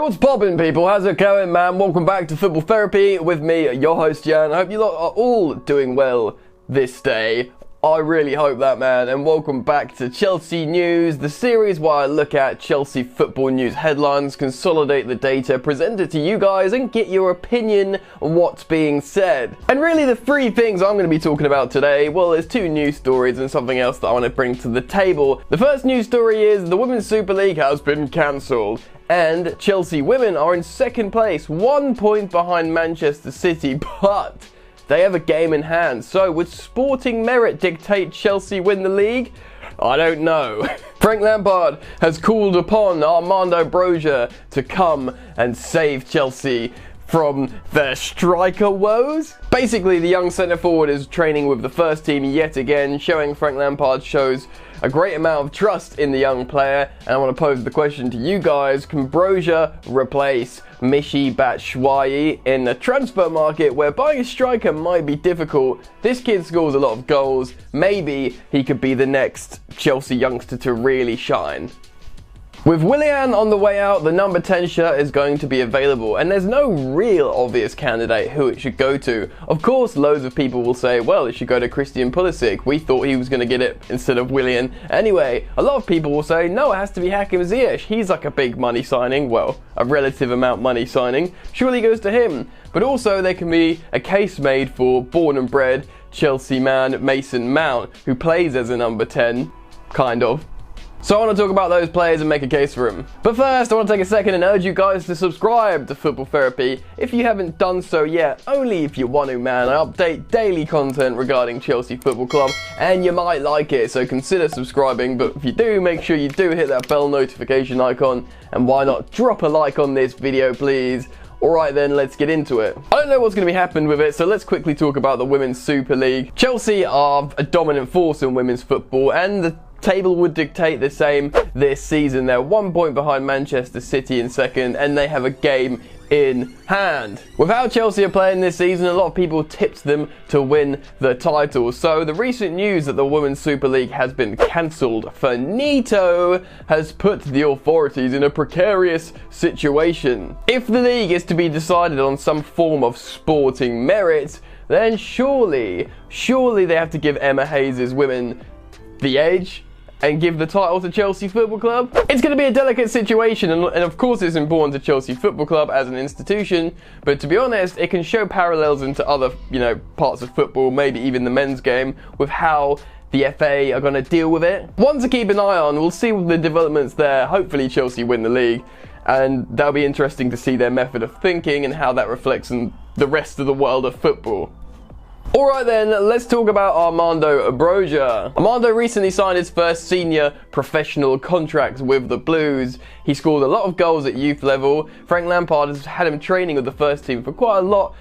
What's poppin', people? How's it going, man? Welcome back to Football Therapy with me, your host, Jan. I hope you lot are all doing well this day. I really hope that, man. And welcome back to Chelsea News, the series where I look at Chelsea football news headlines, consolidate the data, present it to you guys, and get your opinion on what's being said. And really, the three things I'm going to be talking about today, well, there's two news stories and something else that I want to bring to the table. The first news story is the Women's Super League has been cancelled. And Chelsea women are in second place, 1 point behind Manchester City, but they have a game in hand. So would sporting merit dictate Chelsea win the league? I don't know. Frank Lampard has called upon Armando Broja to come and save Chelsea from their striker woes. Basically, the young centre forward is training with the first team yet again, showing Frank Lampard shows a great amount of trust in the young player. And I want to pose the question to you guys: can Broja replace Batshuayi in the transfer market where buying a striker might be difficult? This kid scores a lot of goals. Maybe he could be the next Chelsea youngster to really shine. With Willian on the way out, the number 10 shirt is going to be available, and there's no real obvious candidate who it should go to. Of course, loads of people will say, well, it should go to Christian Pulisic. We thought he was going to get it instead of Willian. Anyway, a lot of people will say, no, it has to be Hakim Ziyech. He's like a big money signing, well, a relative amount money signing. Surely goes to him. But also, there can be a case made for born and bred Chelsea man Mason Mount, who plays as a number 10, kind of. So I want to talk about those players and make a case for them. But first, I want to take a second and urge you guys to subscribe to Football Therapy if you haven't done so yet. Only if you want to, man. I update daily content regarding Chelsea Football Club, and you might like it, so consider subscribing. But if you do, make sure you do hit that bell notification icon, and why not drop a like on this video, please. Alright then, let's get into it. I don't know what's going to be happening with it, so let's quickly talk about the Women's Super League. Chelsea are a dominant force in women's football, and the table would dictate the same this season. They're 1 point behind Manchester City in second, and they have a game in hand. With how Chelsea are playing this season, a lot of people tipped them to win the title. So the recent news that the Women's Super League has been cancelled, finito, has put the authorities in a precarious situation. If the league is to be decided on some form of sporting merit, then surely they have to give Emma Hayes' women the edge and give the title to Chelsea Football Club. It's going to be a delicate situation, and of course it's important to Chelsea Football Club as an institution, but to be honest, it can show parallels into other, parts of football, maybe even the men's game, with how the FA are going to deal with it. One to keep an eye on. We'll see the developments there. Hopefully Chelsea win the league, and that'll be interesting to see their method of thinking and how that reflects on the rest of the world of football. Alright then, let's talk about Armando Broja. Armando recently signed his first senior professional contract with the Blues. He scored a lot of goals at youth level. Frank Lampard has had him training with the first team for quite a lot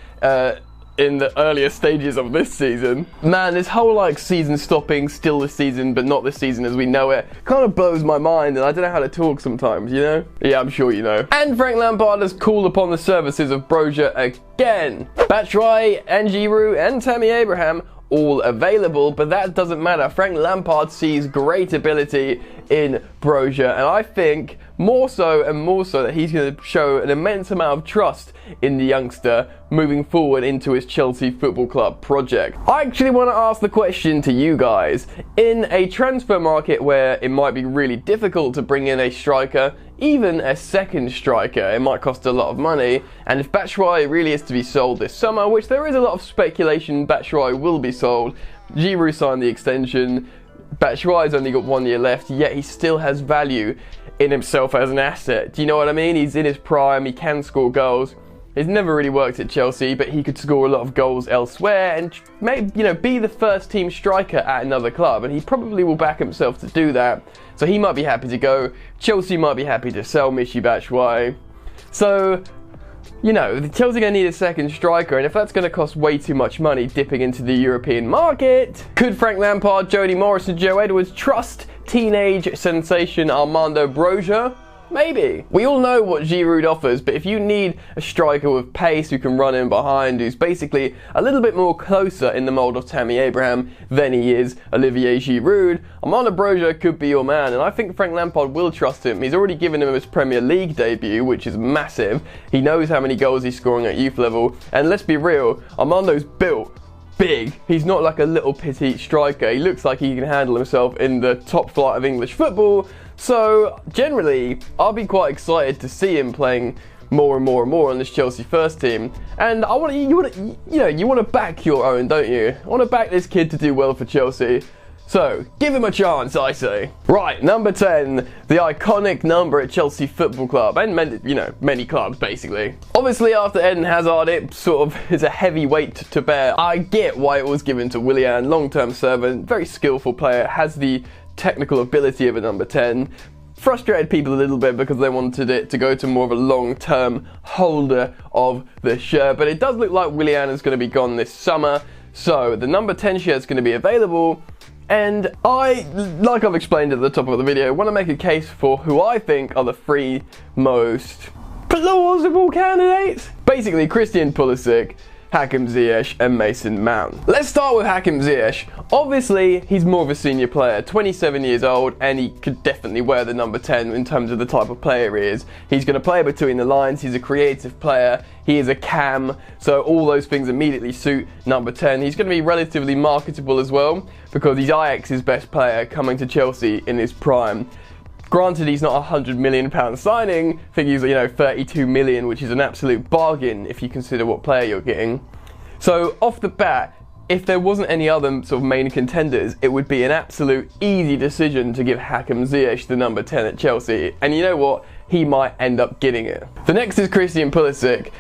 in the earlier stages of this season. Man, this whole season stopping, still this season but not this season as we know it, kind of blows my mind, and I don't know how to talk sometimes, you know? Yeah, I'm sure you know. And Frank Lampard has called upon the services of Broja again. Batshuayi and Giroud and Tammy Abraham all available, but that doesn't matter. Frank Lampard sees great ability in Broja, and I think more so that he's going to show an immense amount of trust in the youngster moving forward into his Chelsea Football Club project. I actually want to ask the question to you guys. In a transfer market where it might be really difficult to bring in a striker, even a second striker, it might cost a lot of money, and if Batshuayi really is to be sold this summer, which there is a lot of speculation Batshuayi will be sold, Giroud signed the extension, Batshuayi's only got 1 year left, yet he still has value in himself as an asset. Do you know what I mean? He's in his prime, he can score goals. He's never really worked at Chelsea, but he could score a lot of goals elsewhere and maybe, be the first team striker at another club, and he probably will back himself to do that. So he might be happy to go. Chelsea might be happy to sell Batshuayi. So, Chelsea going to need a second striker, and if that's going to cost way too much money dipping into the European market, could Frank Lampard, Jody Morris and Joe Edwards trust teenage sensation Armando Broja? Maybe. We all know what Giroud offers, but if you need a striker with pace who can run in behind, who's basically a little bit more closer in the mould of Tammy Abraham than he is Olivier Giroud, Broja could be your man, and I think Frank Lampard will trust him. He's already given him his Premier League debut, which is massive. He knows how many goals he's scoring at youth level, and let's be real, Armando's built big. He's not like a little petite striker. He looks like he can handle himself in the top flight of English football. So generally, I'll be quite excited to see him playing more and more and more on this Chelsea first team. And you want to back your own, don't you? I want to back this kid to do well for Chelsea. So, give him a chance, I say. Right, number 10, the iconic number at Chelsea Football Club, and many clubs, basically. Obviously, after Eden Hazard, it sort of is a heavy weight to bear. I get why it was given to Willian, long-term servant, very skillful player, has the technical ability of a number 10. Frustrated people a little bit because they wanted it to go to more of a long-term holder of the shirt, but it does look like Willian is going to be gone this summer, so the number 10 shirt is going to be available. And like I've explained at the top of the video, want to make a case for who I think are the three most plausible candidates. Basically, Christian Pulisic, Hakim Ziyech and Mason Mount. Let's start with Hakim Ziyech. Obviously, he's more of a senior player, 27 years old, and he could definitely wear the number 10 in terms of the type of player he is. He's going to play between the lines, he's a creative player, he is a cam, so all those things immediately suit number 10. He's going to be relatively marketable as well, because he's Ajax's best player coming to Chelsea in his prime. Granted, he's not a £100 million signing. I think he's 32 million, which is an absolute bargain if you consider what player you're getting. So off the bat, if there wasn't any other sort of main contenders, it would be an absolute easy decision to give Hakim Ziyech the number 10 at Chelsea. And you know what? He might end up getting it. The next is Christian Pulisic.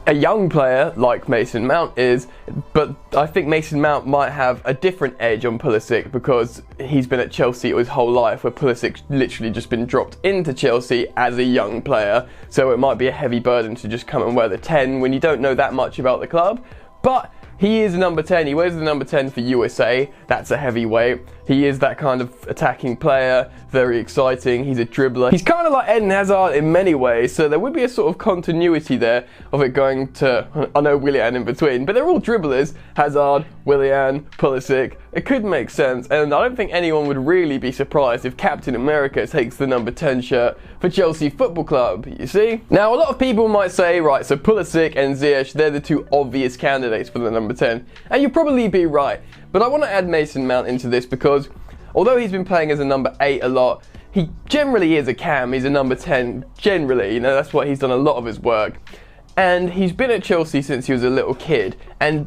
A young player like Mason Mount is, but I think Mason Mount might have a different edge on Pulisic because he's been at Chelsea his whole life, where Pulisic's literally just been dropped into Chelsea as a young player, so it might be a heavy burden to just come and wear the 10 when you don't know that much about the club. But he is number 10, he wears the number 10 for USA, that's a heavyweight. He is that kind of attacking player, very exciting, he's a dribbler. He's kind of like Eden Hazard in many ways, so there would be a sort of continuity there of it going to, I know Willian in between, but they're all dribblers, Hazard, Willian, Pulisic. It could make sense, and I don't think anyone would really be surprised if Captain America takes the number 10 shirt for Chelsea Football Club, you see? Now, a lot of people might say, right, so Pulisic and Ziyech, they're the two obvious candidates for the number 10, and you'd probably be right. But I want to add Mason Mount into this because although he's been playing as a number 8 a lot, he generally is a cam, he's a number 10 generally, that's what he's done a lot of his work. And he's been at Chelsea since he was a little kid, and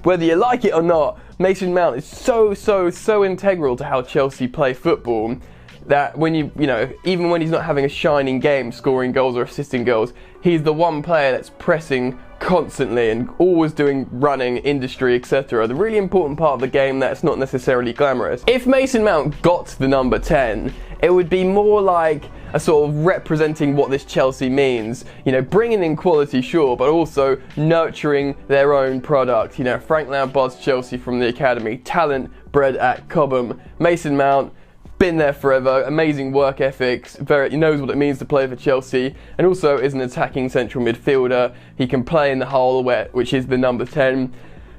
whether you like it or not, Mason Mount is so integral to how Chelsea play football that when even when he's not having a shining game, scoring goals or assisting goals, he's the one player that's pressing constantly and always doing running, industry, etc. The really important part of the game that's not necessarily glamorous. If Mason Mount got the number 10, it would be more like a sort of representing what this Chelsea means. Bringing in quality, sure, but also nurturing their own product. Frank Lampard's Chelsea from the academy, talent bred at Cobham. Mason Mount, been there forever, amazing work ethics, he knows what it means to play for Chelsea, and also is an attacking central midfielder. He can play in the hole, which is the number 10.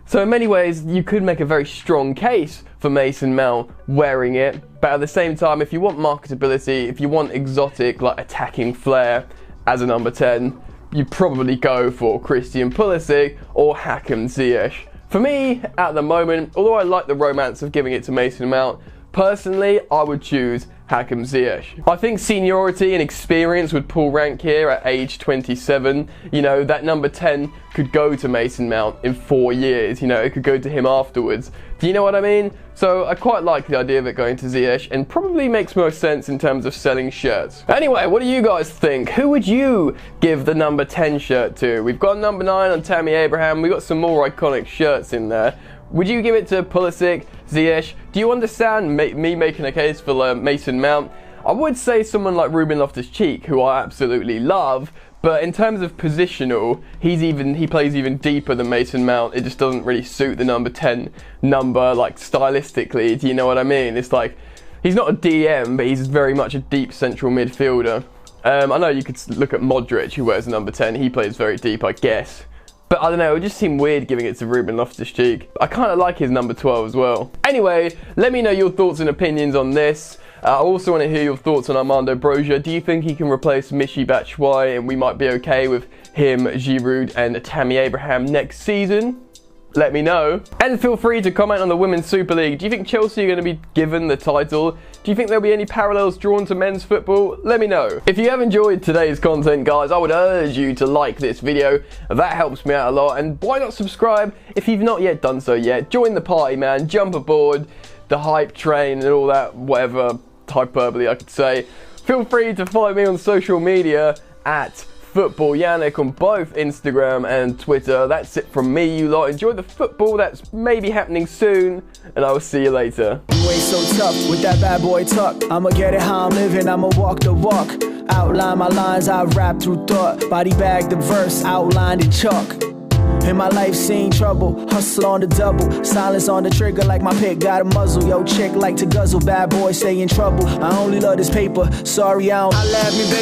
So in many ways, you could make a very strong case for Mason Mount wearing it, but at the same time, if you want marketability, if you want exotic, like attacking flair as a number 10, you'd probably go for Christian Pulisic or Hakim Ziyech. For me, at the moment, although I like the romance of giving it to Mason Mount, personally, I would choose Hakim Ziyech. I think seniority and experience would pull rank here at age 27. That number 10 could go to Mason Mount in 4 years. It could go to him afterwards. Do you know what I mean? So I quite like the idea of it going to Ziyech, and probably makes most sense in terms of selling shirts. Anyway, what do you guys think? Who would you give the number 10 shirt to? We've got number 9 on Tammy Abraham. We've got some more iconic shirts in there. Would you give it to Pulisic, Ziyech? Do you understand me making a case for Mason Mount? I would say someone like Ruben Loftus-Cheek, who I absolutely love, but in terms of positional, he plays even deeper than Mason Mount. It just doesn't really suit the number 10 number, like stylistically. Do you know what I mean? It's like, he's not a DM, but he's very much a deep central midfielder. I know you could look at Modric, who wears number 10. He plays very deep, I guess. But I don't know, it would just seem weird giving it to Ruben Loftus-Cheek. I kind of like his number 12 as well. Anyway, let me know your thoughts and opinions on this. I also want to hear your thoughts on Armando Broja. Do you think he can replace Michy Batshuayi and we might be okay with him, Giroud and Tammy Abraham next season? Let me know. And feel free to comment on the Women's Super League. Do you think Chelsea are going to be given the title? Do you think there'll be any parallels drawn to men's football? Let me know. If you have enjoyed today's content, guys, I would urge you to like this video. That helps me out a lot. And why not subscribe if you've not yet done so yet? Join the party, man. Jump aboard the hype train and all that, whatever hyperbole I could say. Feel free to follow me on social media at Football Yannick on both Instagram and Twitter. That's it from me, you lot. Enjoy the football that's maybe happening soon, and I will see you later. You ain't so tough with that bad boy talk. I'ma get it how I'm living, I'ma walk the walk. Outline my lines, I rap through thought. Body bag the verse, outlined in chalk. In my life seen trouble, hustle on the double. Silence on the trigger like my pick got a muzzle. Yo, chick like to guzzle, bad boy stay in trouble. I only love this paper, sorry I don't. I laugh me, baby.